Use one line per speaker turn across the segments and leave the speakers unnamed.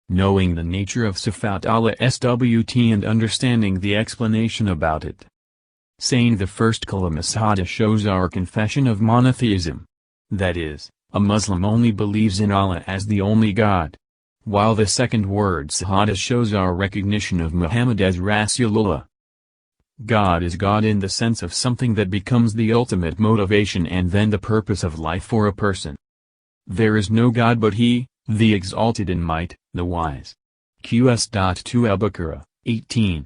knowing the nature of Sifat Allah SWT and understanding the explanation about it. Saying the first kalima shahada shows our confession of monotheism. That is, a Muslim only believes in Allah as the only God. While the second word shahada shows our recognition of Muhammad as Rasulullah. God is God in the sense of something that becomes the ultimate motivation and then the purpose of life for a person. There is no God but He, the exalted in might, the wise. Qs.2 Al-Baqarah, 18.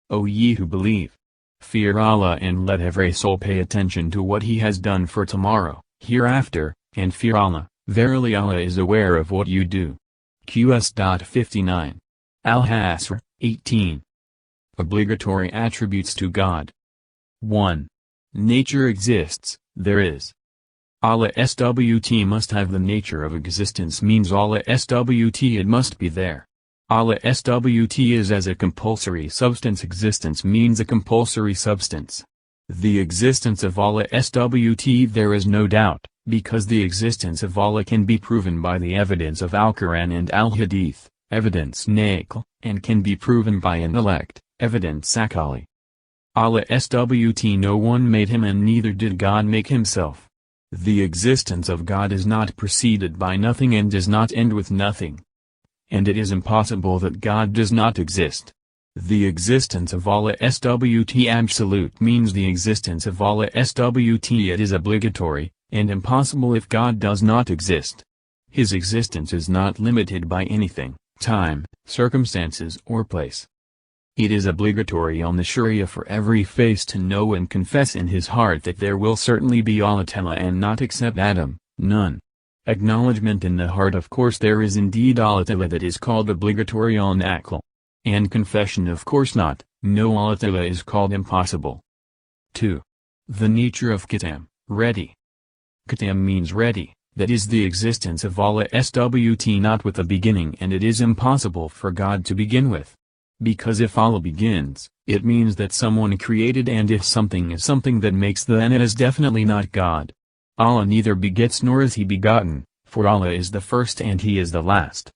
O ye who believe! Fear Allah and let every soul pay attention to what he has done for tomorrow, hereafter, and fear Allah, verily Allah is aware of what you do. Qs.59. Al-Hasr, 18. Obligatory attributes to God. 1. Nature exists, there is. Allah SWT must have the nature of existence means Allah SWT it must be there. Allah SWT is as a compulsory substance existence means a compulsory substance. The existence of Allah SWT there is no doubt, because the existence of Allah can be proven by the evidence of Al-Quran and Al-Hadith, evidence naql, and can be proven by intellect, evidence akali. Allah SWT no one made him and neither did God make himself. The existence of God is not preceded by nothing and does not end with nothing. And it is impossible that God does not exist. The existence of Allah SWT absolute means the existence of Allah SWT it is obligatory, and impossible if God does not exist. His existence is not limited by anything, time, circumstances or place. It is obligatory on the Sharia for every face to know and confess in his heart that there will certainly be Allah Ta'ala and not except Adam, none. Acknowledgement in the heart of course there is indeed Allah Ta'ala that is called obligatory on aql. And confession of course not, no Allah Ta'ala is called impossible. 2. The nature of Qitam, ready. Qitam means ready, that is the existence of Allah SWT not with a beginning and it is impossible for God to begin with. Because if Allah begins, it means that someone created and if something is something that makes then it is definitely not God. Allah neither begets nor is he begotten, for Allah is the first and he is the last.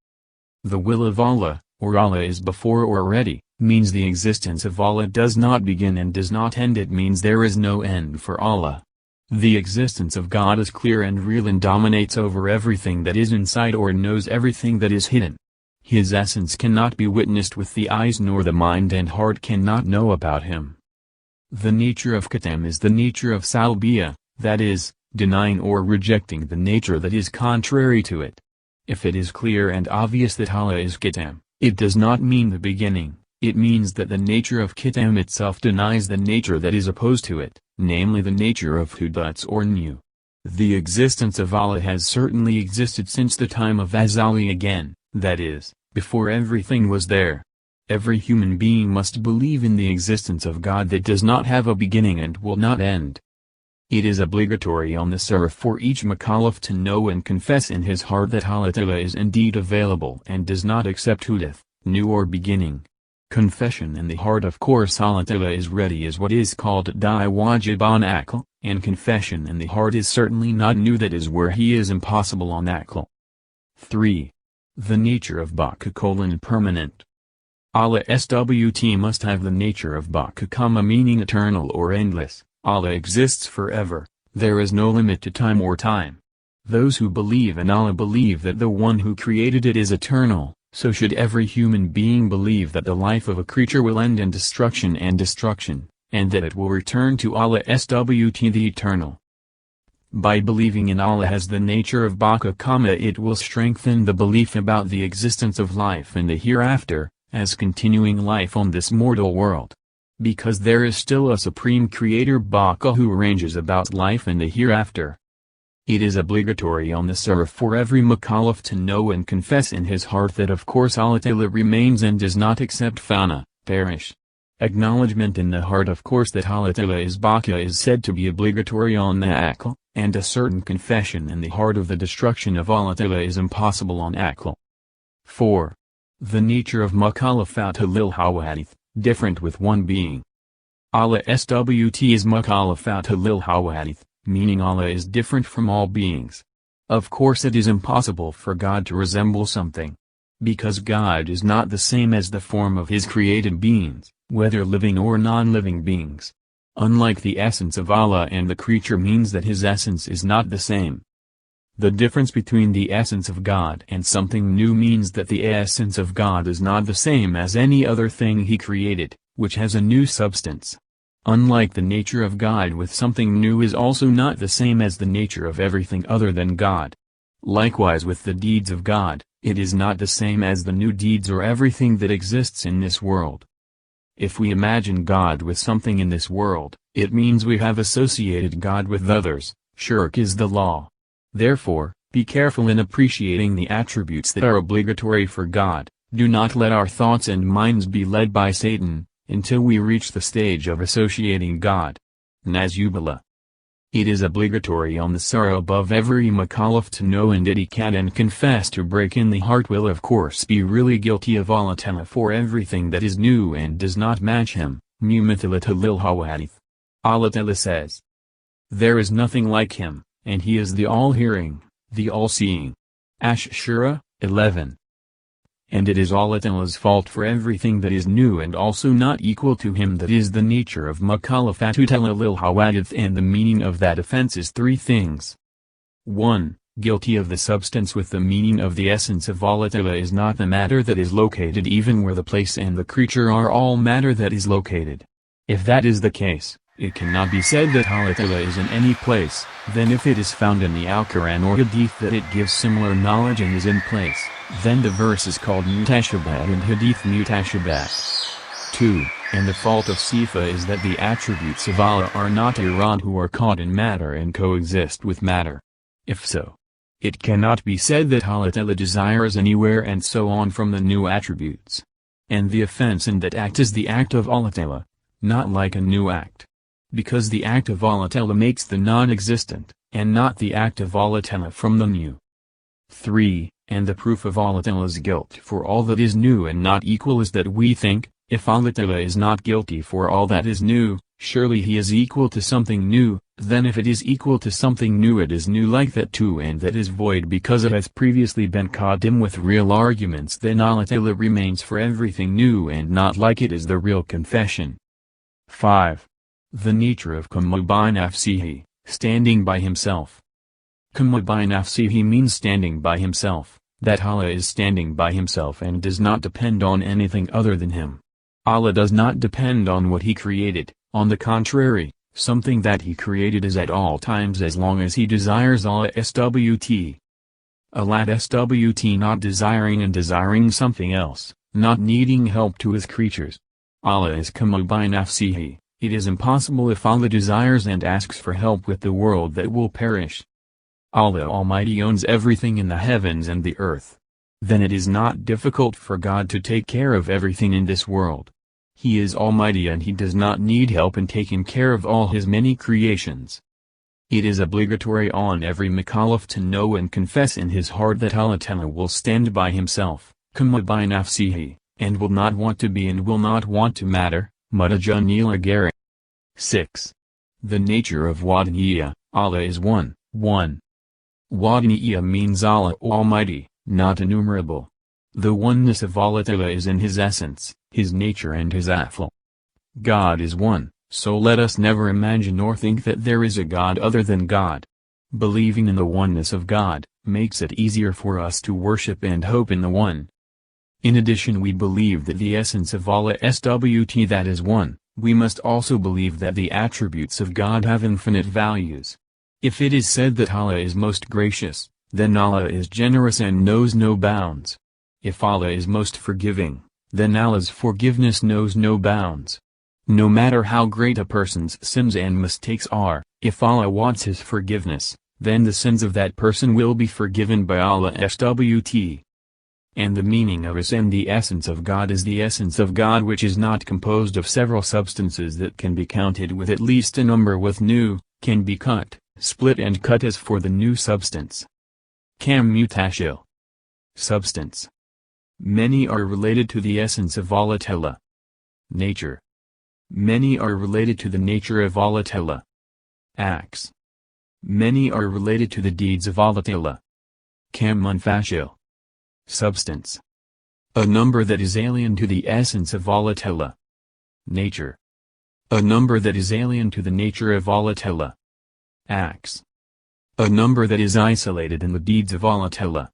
The will of Allah, or Allah is before or ready, means the existence of Allah does not begin and does not end it means there is no end for Allah. The existence of God is clear and real and dominates over everything that is inside or knows everything that is hidden. His essence cannot be witnessed with the eyes nor the mind and heart cannot know about him. The nature of Qitam is the nature of Salbiya, that is, denying or rejecting the nature that is contrary to it. If it is clear and obvious that Allah is Qitam, it does not mean the beginning, it means that the nature of Qitam itself denies the nature that is opposed to it, namely the nature of Huduts or new. The existence of Allah has certainly existed since the time of Azali again. That is, before everything was there. Every human being must believe in the existence of God that does not have a beginning and will not end. It is obligatory on the Saraf for each Mukallaf to know and confess in his heart that Allah Ta'ala is indeed available and does not accept Hudath, new or beginning. Confession in the heart of course Allah Ta'ala is ready is what is called Da'i Wajib on Aql, and confession in the heart is certainly not new that is where he is impossible on Aql. 3. The nature of Baqa permanent. Allah SWT must have the nature of Baqa meaning eternal or endless. Allah exists forever, there is no limit to time or time. Those who believe in Allah believe that the one who created it is eternal, so should every human being believe that the life of a creature will end in destruction, and that it will return to Allah SWT the eternal. By believing in Allah as the nature of Baqa, it will strengthen the belief about the existence of life in the hereafter, as continuing life on this mortal world. Because there is still a supreme creator Baqa who arranges about life in the hereafter. It is obligatory on the Saraf for every Mukallaf to know and confess in his heart that of course Allah Ta'ala remains and does not accept fana, perish. Acknowledgement in the heart of course that Allah Ta'ala is Baqa is said to be obligatory on the Aql, and a certain confession in the heart of the destruction of Allah Ta'ala is impossible on Aql. 4. The nature of Mukallafat lil Hawadith, different with one being. Allah SWT is Mukallafat lil Hawadith, meaning Allah is different from all beings. Of course it is impossible for God to resemble something. Because God is not the same as the form of his created beings, whether living or non-living beings. Unlike the essence of Allah and the creature means that his essence is not the same. The difference between the essence of God and something new means that the essence of God is not the same as any other thing he created, which has a new substance. Unlike the nature of God with something new is also not the same as the nature of everything other than God. Likewise with the deeds of God, it is not the same as the new deeds or everything that exists in this world. If we imagine God with something in this world, it means we have associated God with others. Shirk is the law. Therefore, be careful in appreciating the attributes that are obligatory for God. Do not let our thoughts and minds be led by Satan, until we reach the stage of associating God. Nazubullah. It is obligatory on the Surah above every Mukallaf to know and etiquette and confess to break in the heart will of course be really guilty of Allah Ta'ala for everything that is new and does not match him. Mumathalata lil Hawadith. Allah Ta'ala says, there is nothing like him, and he is the all-hearing, the all-seeing. Ash-Shura, 11. And it is Allah Ta'ala's fault for everything that is new and also not equal to him, that is the nature of Mukallafatu Ta'ala lil Hawadith, and the meaning of that offense is three things. 1. Guilty of the substance with the meaning of the essence of Allah Ta'ala is not the matter that is located even where the place and the creature are all matter that is located. If that is the case, it cannot be said that Allah Ta'ala is in any place. Then if it is found in the Al-Quran or Hadith that it gives similar knowledge and is in place, then the verse is called Mutashabah and Hadith Mutashabah. 2. And the fault of Sifa is that the attributes of Allah are not Irad who are caught in matter and coexist with matter. If so, it cannot be said that Allah Ta'ala desires anywhere and so on from the new attributes. And the offense in that act is the act of Allah Ta'ala, not like a new act. Because the act of Allah Ta'ala makes the non-existent, and not the act of Allah Ta'ala from the new. 3. And the proof of Allah Ta'ala's guilt for all that is new and not equal is that we think, if Allah Ta'ala is not guilty for all that is new, surely he is equal to something new. Then if it is equal to something new, it is new like that too, and that is void because it has previously been qadim with real arguments. Then Allah Ta'ala remains for everything new and not like it is the real confession. 5. The nature of Qamma bi nafsihi, standing by himself. Qamma bi nafsihi means standing by himself, that Allah is standing by himself and does not depend on anything other than him. Allah does not depend on what he created, on the contrary, something that he created is at all times as long as he desires Allah SWT. Allah SWT not desiring and desiring something else, not needing help to his creatures. Allah is Qamma bi nafsihi. It is impossible if Allah desires and asks for help with the world that will perish. Allah Almighty owns everything in the heavens and the earth. Then it is not difficult for God to take care of everything in this world. He is Almighty and he does not need help in taking care of all his many creations. It is obligatory on every Mukallaf to know and confess in his heart that Allah Ta'ala will stand by himself, Qamma bi nafsihi, and will not want to be and will not want to matter. Mutajanila Gari. 6. The nature of Wahdaniya, Allah is one. Wahdaniya means Allah Almighty, not innumerable. The oneness of Allah Ta'ala is in his essence, his nature and his af'al. God is one, so let us never imagine or think that there is a God other than God. Believing in the oneness of God, makes it easier for us to worship and hope in the one. In addition, we believe that the essence of Allah SWT that is one. We must also believe that the attributes of God have infinite values. If it is said that Allah is most gracious, then Allah is generous and knows no bounds. If Allah is most forgiving, then Allah's forgiveness knows no bounds. No matter how great a person's sins and mistakes are, if Allah wants his forgiveness, then the sins of that person will be forgiven by Allah SWT. And the meaning of us and the essence of God is the essence of God which is not composed of several substances that can be counted with at least a number with new, can be cut, split and cut as for the new substance. Kam mutashil. Substance. Many are related to the essence of Allah Ta'ala. Nature. Many are related to the nature of Allah Ta'ala. Acts. Many are related to the deeds of Allah Ta'ala. Kam munfashil. Substance. A number that is alien to the essence of Allah Ta'ala. Nature. A number that is alien to the nature of Allah Ta'ala. Acts. A number that is isolated in the deeds of Allah Ta'ala.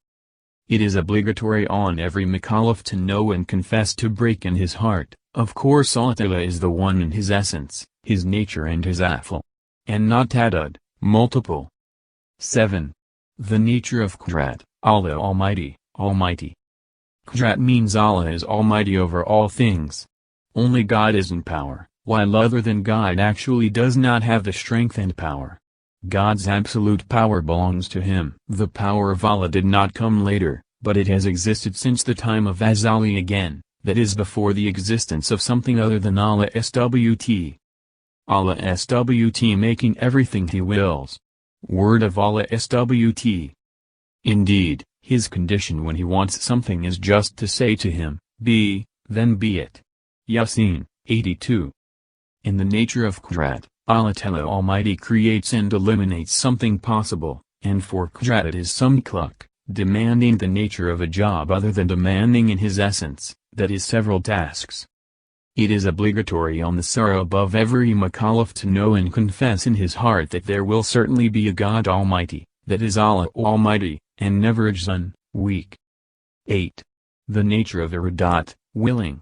It is obligatory on every Mukallaf to know and confess to break in his heart, of course Allah Ta'ala is the one in his essence, his nature and his af'al. And not ta'addud, multiple. 7. The nature of Qudrat, Allah Almighty, Almighty. Qudrat means Allah is Almighty over all things. Only God is in power, while other than God actually does not have the strength and power. God's absolute power belongs to Him. The power of Allah did not come later, but it has existed since the time of Azali again, that is before the existence of something other than Allah SWT. Allah SWT making everything He wills. Word of Allah SWT. Indeed, His condition when He wants something is just to say to Him, be, then be it. Yasin, 82. In the nature of Qudrat, Allah Ta'ala Almighty creates and eliminates something possible, and for Qudrat it is some cluck, demanding the nature of a job other than demanding in His essence, that is several tasks. It is obligatory on the surah above every Mukallaf to know and confess in his heart that there will certainly be a God Almighty, that is Allah Almighty, and never ajzun, weak. 8. The nature of iradat, willing.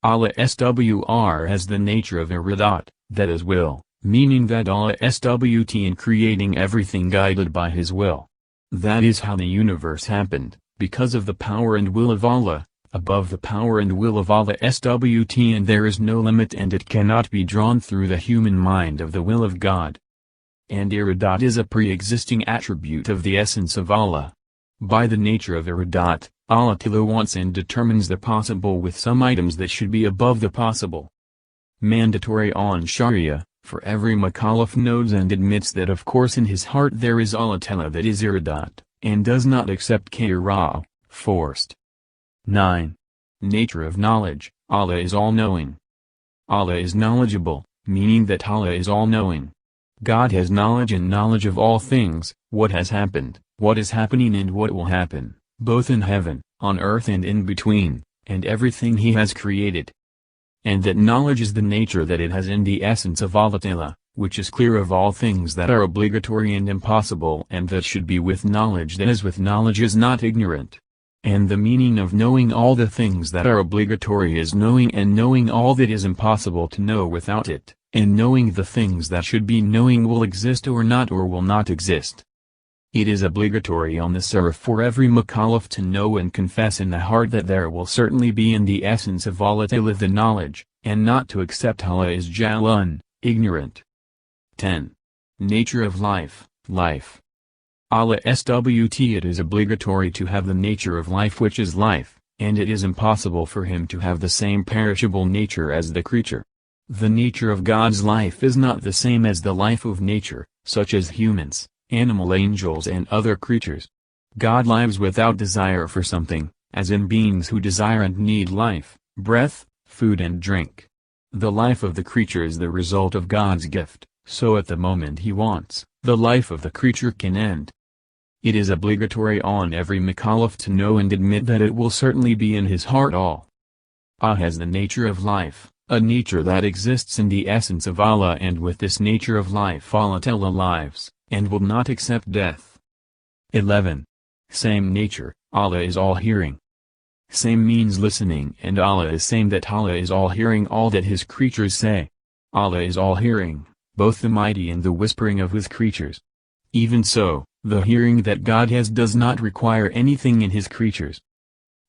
Allah SWT has the nature of iradat, that is will, meaning that Allah SWT in creating everything guided by His will. That is how the universe happened, because of the power and will of Allah, above the power and will of Allah SWT, and there is no limit and it cannot be drawn through the human mind of the will of God. And iradat is a pre-existing attribute of the essence of Allah. By the nature of iradat, Allah Ta'ala wants and determines the possible with some items that should be above the possible. Mandatory on Sharia, for every Mukallaf knows and admits that of course in his heart there is Allah Ta'ala that is iradat, and does not accept kira, forced. 9. Nature of knowledge, Allah is all-knowing. Allah is knowledgeable, meaning that Allah is all-knowing. God has knowledge and knowledge of all things, what has happened, what is happening and what will happen, both in heaven, on earth and in between, and everything He has created. And that knowledge is the nature that it has in the essence of Allah Ta'ala, which is clear of all things that are obligatory and impossible and that should be with knowledge that is with knowledge is not ignorant. And the meaning of knowing all the things that are obligatory is knowing and knowing all that is impossible to know without it, and knowing the things that should be knowing will exist or will not exist. It is obligatory on the surah for every Mukallaf to know and confess in the heart that there will certainly be in the essence of Allah Ta'ala the knowledge, and not to accept Allah is jalun, ignorant. 10. Nature of life, life. Allah SWT it is obligatory to have the nature of life which is life, and it is impossible for Him to have the same perishable nature as the creature. The nature of God's life is not the same as the life of nature, such as humans, animal angels and other creatures. God lives without desire for something, as in beings who desire and need life, breath, food and drink. The life of the creature is the result of God's gift, so at the moment He wants, the life of the creature can end. It is obligatory on every Mukallaf to know and admit that it will certainly be in his heart all. Allah has the nature of life, a nature that exists in the essence of Allah, and with this nature of life Allah Ta'ala lives, and will not accept death. 11. Same nature, Allah is all-hearing. Same means listening, and Allah is same that Allah is all-hearing all that His creatures say. Allah is all-hearing, both the mighty and the whispering of His creatures. Even so, the hearing that God has does not require anything in His creatures.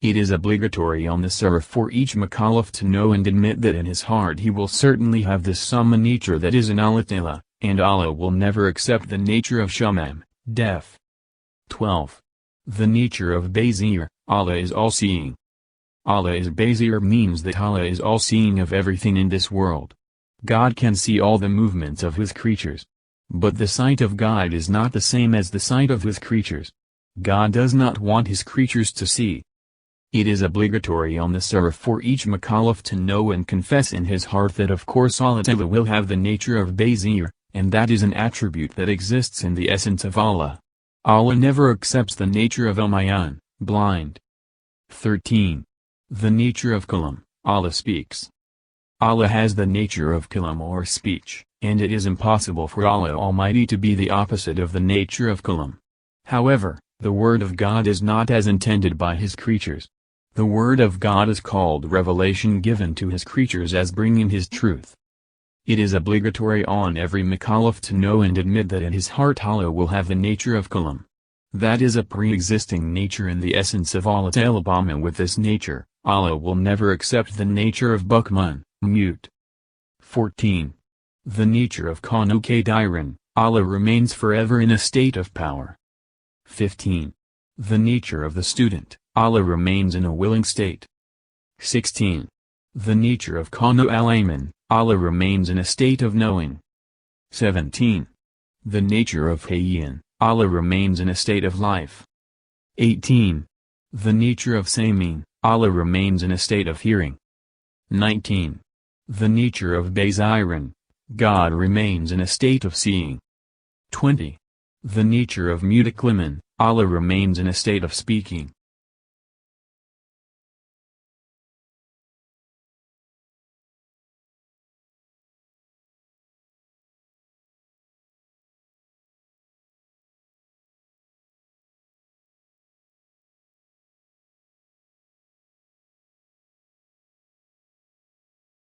It is obligatory on the surah for each Mukallaf to know and admit that in his heart he will certainly have this Sama nature that is in Allah Ta'ala, and Allah will never accept the nature of Shamam, deaf. 12. The nature of Basir, Allah is all-seeing. Allah is Basir means that Allah is all-seeing of everything in this world. God can see all the movements of His creatures. But the sight of God is not the same as the sight of His creatures. God does not want His creatures to see. It is obligatory on the surah for each Mukallaf to know and confess in his heart that of course Allah Ta'ala will have the nature of Basir, and that is an attribute that exists in the essence of Allah. Allah never accepts the nature of Umayyan, blind. 13. The nature of kalam, Allah speaks. Allah has the nature of kalam or speech, and it is impossible for Allah Almighty to be the opposite of the nature of kalam. However, the Word of God is not as intended by His creatures. The Word of God is called revelation given to His creatures as bringing His truth. It is obligatory on every Mukallaf to know and admit that in his heart Allah will have the nature of kalam. That is a pre-existing nature in the essence of Allah Ta'ala, and with this nature, Allah will never accept the nature of bukmun, mute. 14. The nature of Kanu Kadiran, Allah remains forever in a state of power. 15. The nature of the student, Allah remains in a willing state. 16. The nature of Kanu Alayman, Allah remains in a state of knowing. 17. The nature of Hayyan, Allah remains in a state of life. 18. The nature of Samin, Allah remains in a state of hearing. 19. The nature of Baziran, God remains in a state of seeing. 20. The nature of Mutakliman, Allah remains in a state of speaking.